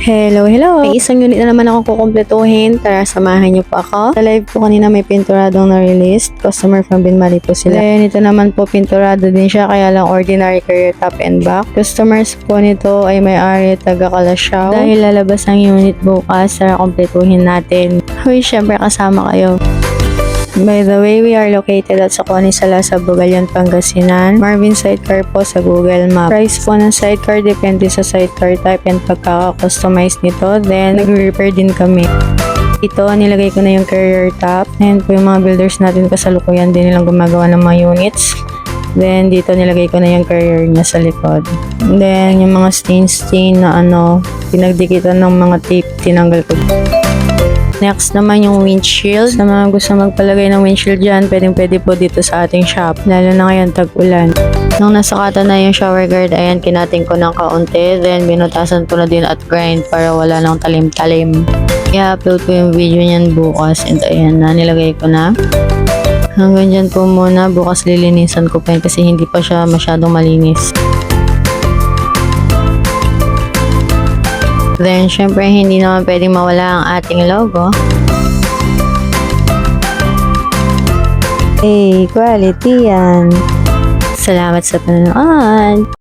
Hello, hello! May isang unit na naman akong kukumpletuhin. Tara, samahan niyo po ako. Sa live po kanina may pinturadong na-release. Customer from Binmali po sila. Then, ito naman po pinturado din siya, kaya lang ordinary career top and back. Customers po nito ay may-ari taga Kalasyaw. Dahil lalabas ang unit bukas, tara kumpletuhin natin. Huy, syempre kasama kayo. By the way, we are located at Soconi Sala sa Bugayan, Pangasinan. Marvin Sidecar po sa Google Map. Price po ng sidecar depende sa sidecar type and pagkaka-customize nito. Then, nag-repair din kami. Ito, nilagay ko na yung carrier top. And po yung mga builders natin kasalukuyan din nilang gumagawa ng mga units. Then, dito nilagay ko na yung carrier niya sa likod. Then, yung mga stain na pinagdikitan ng mga tape, tinanggal ko. Next naman yung windshield. Sa mga gusto magpalagay ng windshield dyan, pwede po dito sa ating shop. Lalo na ngayon, tag-ulan. Nung nasakata na yung shower guard, ayan, kinating ko ng kaunti. Then, binutasan ko na din at grind para wala nang talim-talim. I-upload ko yung video niyan bukas. And ayan na, nilagay ko na. Hanggang dyan po muna. Bukas lilinisan ko pa yun kasi hindi pa siya masyadong malinis. Then, syempre, hindi naman pwedeng mawala ang ating logo. Hey, quality yan. Salamat sa panonood.